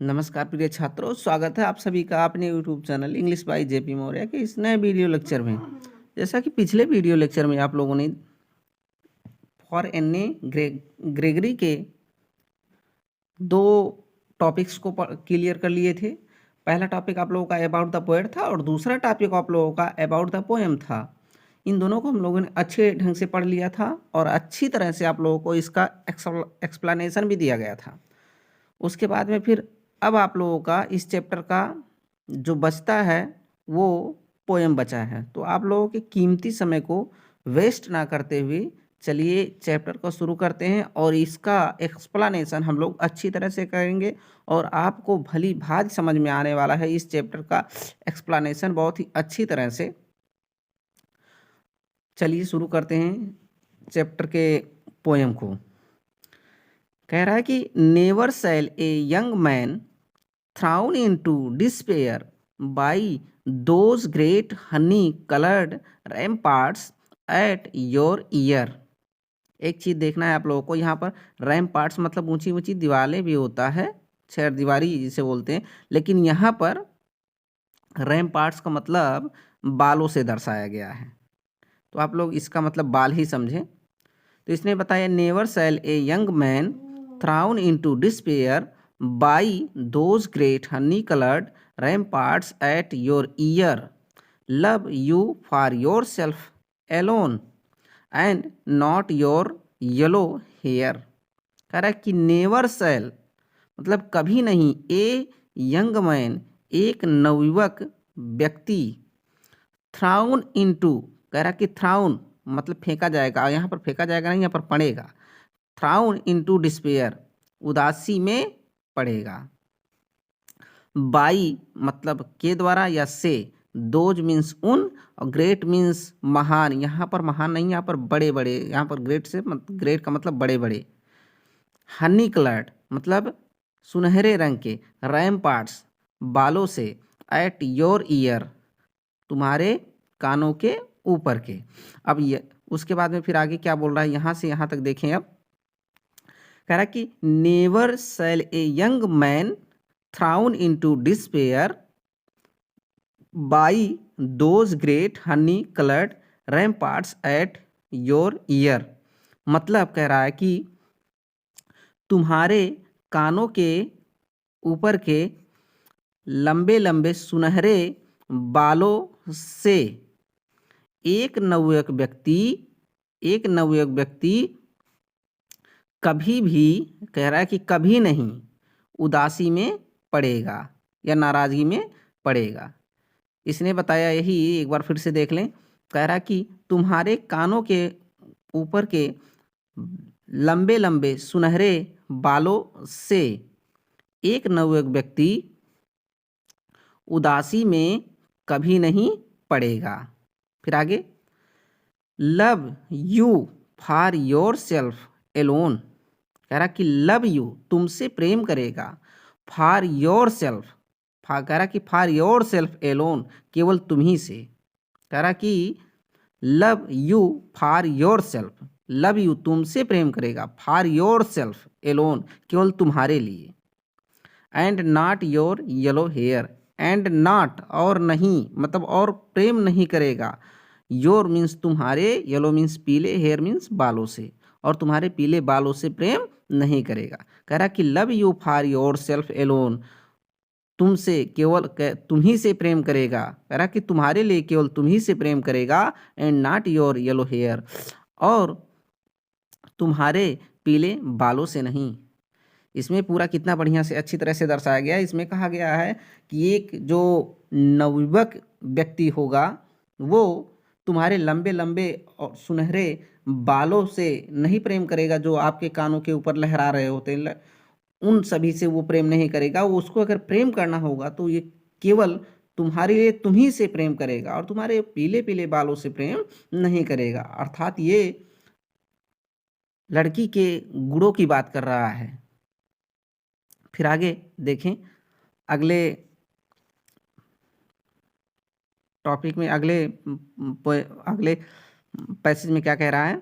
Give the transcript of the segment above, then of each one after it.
नमस्कार प्रिय छात्रों, स्वागत है आप सभी का अपने YouTube channel English by JP Maurya के इस नए वीडियो लेक्चर में। जैसा कि पिछले वीडियो लेक्चर में आप लोगों ने फॉर एन ग्रेगरी के दो टॉपिक्स को क्लियर कर लिए थे। पहला टॉपिक आप लोगों का अबाउट द पोएट था और दूसरा टॉपिक आप लोगों का अबाउट द पोएम था। इन दोनों को हम लोगों ने अच्छे ढंग से पढ़ लिया था और अच्छी तरह से आप लोगों को इसका एक्सप्लेनेशन भी दिया गया था। उसके बाद में फिर अब आप लोगों का इस चैप्टर का जो बचता है वो पोएम बचा है। तो आप लोगों के कीमती समय को वेस्ट ना करते हुए चलिए चैप्टर को शुरू करते हैं और इसका एक्सप्लेनेशन हम लोग अच्छी तरह से करेंगे और आपको भली भांति समझ में आने वाला है इस चैप्टर का एक्सप्लेनेशन बहुत ही अच्छी तरह से। चलिए शुरू करते हैं चैप्टर के पोएम को। कह रहा है कि never shall a young man thrown into despair by those great honey coloured ramparts at your ear. एक चीज़ देखना है आप लोगों को, यहाँ पर रैम्पार्ट्स मतलब ऊंची ऊंची दीवारें भी होता है, छह दीवारी जिसे बोलते हैं, लेकिन यहाँ पर रैम्पार्ट्स का मतलब बालों से दर्शाया गया है। तो आप लोग इसका मतलब बाल ही समझें। तो इसने बताया never shall a young man thrown into despair by those great honey coloured ramparts at your ear love you for yourself alone and not your yellow hair. कह रहा है कि नेवर सेल मतलब कभी नहीं, ए यंग मैन एक नवयुवक व्यक्ति, थ्राउन इनटू कह रहा कि थ्राउन मतलब फेंका जाएगा, यहाँ पर फेंका जाएगा नहीं, यहाँ पर पड़ेगा। थ्राउन इनटू डिस्पेयर उदासी में पड़ेगा। बाई मतलब के द्वारा या से, दोज मीन्स उन और ग्रेट मीन्स महान, यहाँ पर महान नहीं, यहाँ पर बड़े बड़े, यहाँ पर ग्रेट से ग्रेट का मतलब बड़े बड़े। हनी कलर्ड मतलब सुनहरे रंग के, रैम्पार्ट्स बालों से, एट योर ईयर तुम्हारे कानों के ऊपर के। अब ये उसके बाद में फिर आगे क्या बोल रहा है, यहाँ से यहाँ तक देखें। अब कह रहा है कि never shall a young man thrown into despair by those great honey coloured ramparts at your ear. मतलब कह रहा है कि तुम्हारे कानों के ऊपर के लंबे लंबे सुनहरे बालों से एक नवयुवक व्यक्ति कभी भी, कह रहा है कि कभी नहीं उदासी में पड़ेगा या नाराजगी में पड़ेगा। इसने बताया यही, एक बार फिर से देख लें। कह रहा कि तुम्हारे कानों के ऊपर के लंबे लंबे सुनहरे बालों से एक नवयुवक व्यक्ति उदासी में कभी नहीं पड़ेगा। फिर आगे, love you for yourself alone. कह रहा कि लव यू तुमसे प्रेम करेगा, फॉर योर सेल्फ, कह रहा कि फॉर योर सेल्फ एलोन केवल तुम्ही से। कह रहा कि love you for your self, love you तुमसे प्रेम करेगा, फॉर योर सेल्फ एलोन केवल तुम्हारे लिए, and not your yellow hair, and not और नहीं मतलब और प्रेम नहीं करेगा, योर मीन्स तुम्हारे, येलो मीन्स पीले, हेयर मीन्स बालों से, और तुम्हारे पीले बालों से प्रेम नहीं करेगा। कह रहा कि love you for yourself alone तुमसे केवल तुम ही से प्रेम करेगा। कह रहा कि तुम्हारे लिए केवल तुम ही से प्रेम करेगा, and not your yellow hair और तुम्हारे पीले बालों से नहीं। इसमें पूरा कितना बढ़िया से अच्छी तरह से दर्शाया गया है। इसमें कहा गया है कि एक जो नवयुवक व्यक्ति होगा वो तुम्हारे लंबे लंबे और सुनहरे बालों से नहीं प्रेम करेगा जो आपके कानों के ऊपर लहरा रहे होते हैं, उन सभी से वो प्रेम नहीं करेगा। वो उसको अगर प्रेम करना होगा तो ये केवल तुम्हारे लिए तुम्ही से प्रेम करेगा और तुम्हारे पीले पीले बालों से प्रेम नहीं करेगा। अर्थात ये लड़की के गुणों की बात कर रहा है। फिर आगे देखें अगले टॉपिक में, अगले पैसेज में क्या कह रहा है।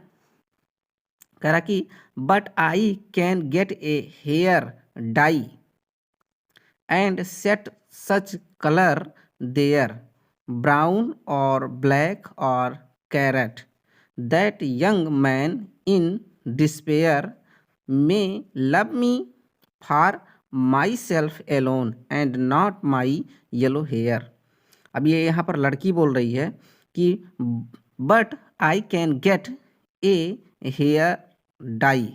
कह रहा कि but I can get a hair dye and set such color there, brown or black or carrot, that young man in despair may love me for myself alone and not my yellow hair. अब ये यहाँ पर लड़की बोल रही है कि but I can get a hair dye.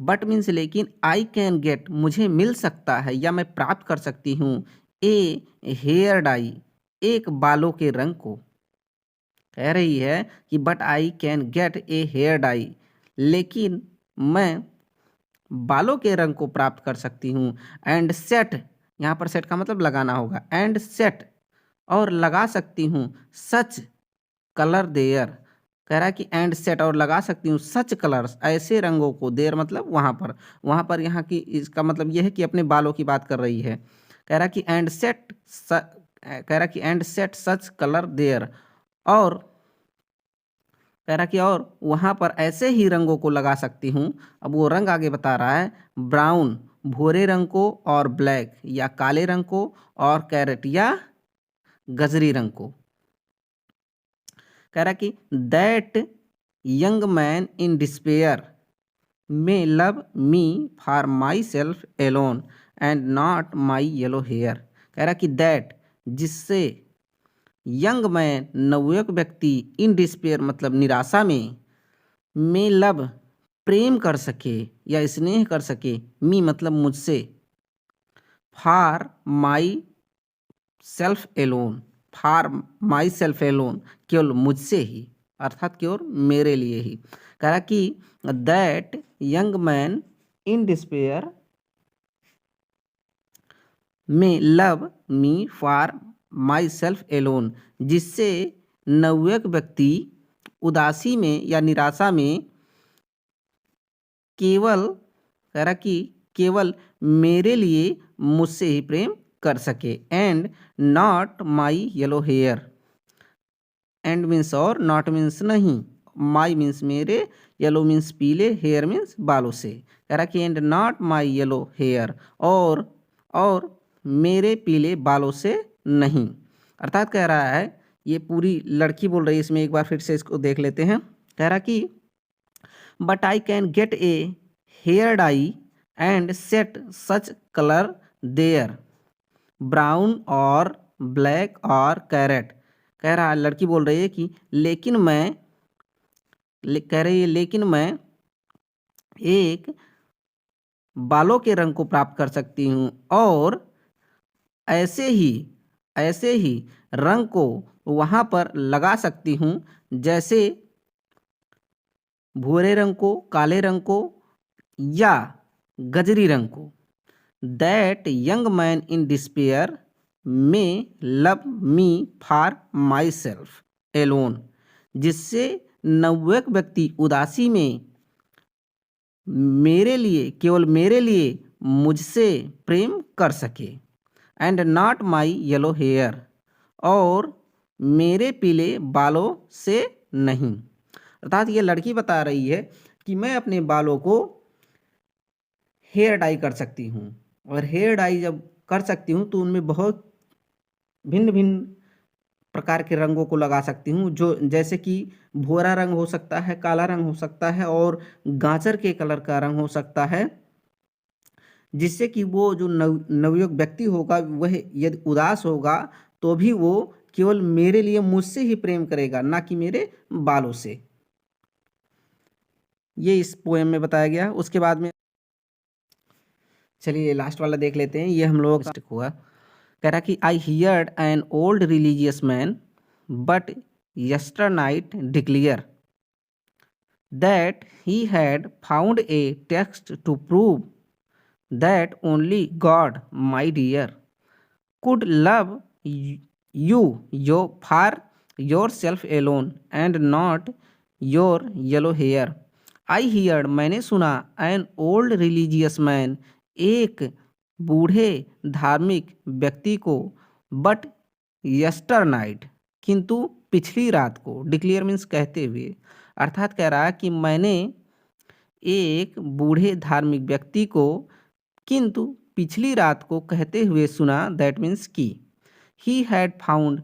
But means लेकिन, आई कैन गेट मुझे मिल सकता है या मैं प्राप्त कर सकती हूँ ए हेयर डाई एक बालों के रंग को। कह रही है कि but I can get a hair dye, लेकिन मैं बालों के रंग को प्राप्त कर सकती हूँ। एंड सेट, यहाँ पर सेट का मतलब लगाना होगा। एंड सेट, और लगा सकती हूँ सच कलर देयर। कह रहा है कि एंड सेट, और लगा सकती हूँ सच कलर्स ऐसे रंगों को, देयर मतलब वहाँ पर यहाँ की इसका मतलब यह है कि अपने बालों की बात कर रही है। कह रहा कि एंड सेट कह रहा कि and set such colour there, और कह रहा कि और वहाँ पर ऐसे ही रंगों को लगा सकती हूँ। अब वो रंग आगे बता रहा है, ब्राउन भूरे रंग को, और ब्लैक या काले रंग को, और कैरेट या गजरी रंग को। कह रहा कि that young man in despair may love me for myself alone and not my yellow hair. कह रहा कि दैट, जिससे यंग मैन नवयुवक व्यक्ति, इन डिस्पेयर मतलब निराशा में लव प्रेम कर सके या स्नेह कर सके, मी मतलब मुझसे, for myself alone, for myself alone केवल मुझसे ही, अर्थात केवल मेरे लिए ही। कह रहा कि that young man in despair में love me for myself alone, जिससे नवयुवक व्यक्ति उदासी में या निराशा में केवल, कह रहा कि केवल मेरे लिए मुझसे ही प्रेम कर सके। And not my yellow hair, and means और, नॉट मीन्स नहीं, माई मीन्स मेरे, येलो मीन्स पीले, हेयर मीन्स बालों से। कह रहा कि and not my yellow hair, और मेरे पीले बालों से नहीं। अर्थात कह रहा है, ये पूरी लड़की बोल रही है, इसमें एक बार फिर से इसको देख लेते हैं। कह रहा कि but I can get a hair dye and set such colour there, brown और ब्लैक और कैरेट। कह रहा है, लड़की बोल रही है कि लेकिन मैं, कह रही है लेकिन मैं एक बालों के रंग को प्राप्त कर सकती हूँ, और ऐसे ही रंग को वहाँ पर लगा सकती हूँ, जैसे भूरे रंग को, काले रंग को या गजरी रंग को। That young man in despair में love me for myself alone, जिससे नवयुवक व्यक्ति उदासी में मेरे लिए, केवल मेरे लिए मुझसे प्रेम कर सके। And not my yellow hair, और मेरे पीले बालों से नहीं। अर्थात ये लड़की बता रही है कि मैं अपने बालों को हेयर डाई कर सकती हूँ, और हेयर डाई जब कर सकती हूँ तो उनमें बहुत भिन्न भिन्न प्रकार के रंगों को लगा सकती हूँ, जो जैसे कि भूरा रंग हो सकता है, काला रंग हो सकता है, और गाजर के कलर का रंग हो सकता है, जिससे कि वो जो नवयुवक व्यक्ति होगा वह यदि उदास होगा तो भी वो केवल मेरे लिए, मुझसे ही प्रेम करेगा, ना कि मेरे बालों से। ये इस पोएम में बताया गया। उसके बाद में चलिए लास्ट वाला देख लेते हैं, ये हम लोग हुआ। कह रहा कि I heard an old religious man but yesternight declare that he had found a text to prove that only God, my dear, could love you for yourself alone and not your yellow hair. I heard, मैंने सुना, an old religious man, एक बूढ़े धार्मिक व्यक्ति को, but यस्टर night, किंतु पिछली रात को, डिक्लेयर मीन्स कहते हुए। अर्थात कह रहा है कि मैंने एक बूढ़े धार्मिक व्यक्ति को किंतु पिछली रात को कहते हुए सुना, दैट मीन्स की। ही हैड फाउंड,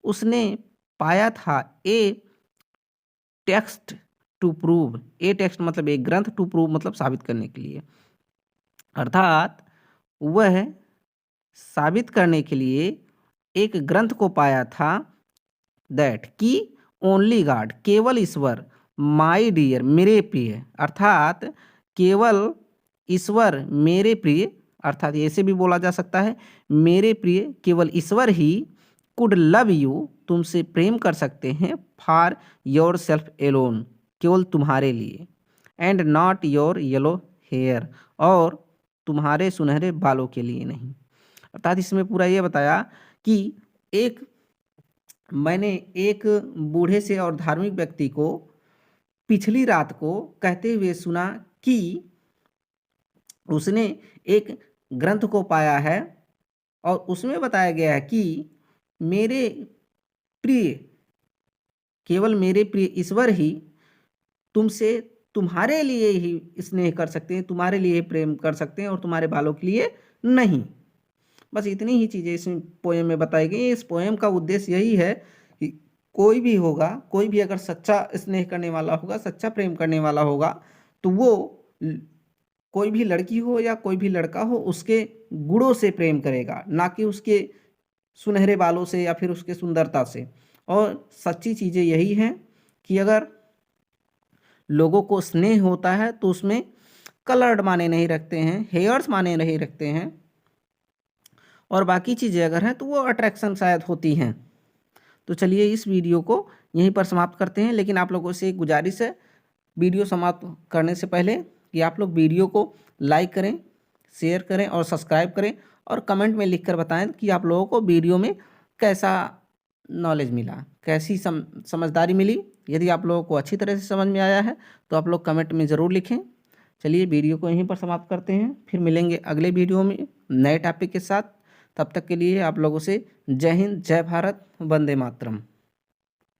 उसने पाया था, a text to prove, a text मतलब एक ग्रंथ, टू प्रूव मतलब साबित करने के लिए, अर्थात वह साबित करने के लिए एक ग्रंथ को पाया था, दैट कि ओनली गॉड, केवल ईश्वर, माई डियर मेरे प्रिय, अर्थात केवल ईश्वर मेरे प्रिय, अर्थात ऐसे भी बोला जा सकता है, मेरे प्रिय केवल ईश्वर ही कुड लव यू, तुमसे प्रेम कर सकते हैं, फॉर योर सेल्फ एलोन, केवल तुम्हारे लिए, and not your yellow hair, और तुम्हारे सुनहरे बालों के लिए नहीं। अर्थात इसमें पूरा ये बताया कि मैंने एक बूढ़े से और धार्मिक व्यक्ति को पिछली रात को कहते हुए सुना कि उसने एक ग्रंथ को पाया है और उसमें बताया गया है कि मेरे प्रिय, केवल मेरे प्रिय ईश्वर ही तुमसे, तुम्हारे लिए ही स्नेह कर सकते हैं, तुम्हारे लिए प्रेम कर सकते हैं और तुम्हारे बालों के लिए नहीं। बस इतनी ही चीज़ें इस पोएम में बताई गई। इस पोएम का उद्देश्य यही है कि कोई भी होगा, कोई भी अगर सच्चा स्नेह करने वाला होगा, सच्चा प्रेम करने वाला होगा, तो वो कोई भी लड़की हो या कोई भी लड़का हो, उसके गुणों से प्रेम करेगा, ना कि उसके सुनहरे बालों से या फिर उसके सुंदरता से। और सच्ची चीज़ें यही हैं कि अगर लोगों को स्नेह होता है तो उसमें कलर्ड माने नहीं रखते हैं, हेयर्स माने नहीं रखते हैं, और बाकी चीज़ें अगर हैं तो वो अट्रैक्शन शायद होती हैं। तो चलिए इस वीडियो को यहीं पर समाप्त करते हैं, लेकिन आप लोगों से एक गुजारिश है वीडियो समाप्त करने से पहले कि आप लोग वीडियो को लाइक करें, शेयर करें और सब्सक्राइब करें, और कमेंट में लिखकर बताएं कि आप लोगों को वीडियो में कैसा नॉलेज मिला, कैसी समझदारी मिली। यदि आप लोगों को अच्छी तरह से समझ में आया है तो आप लोग कमेंट में ज़रूर लिखें। चलिए वीडियो को यहीं पर समाप्त करते हैं, फिर मिलेंगे अगले वीडियो में नए टॉपिक के साथ। तब तक के लिए आप लोगों से जय हिंद, जय भारत, वंदे मातरम।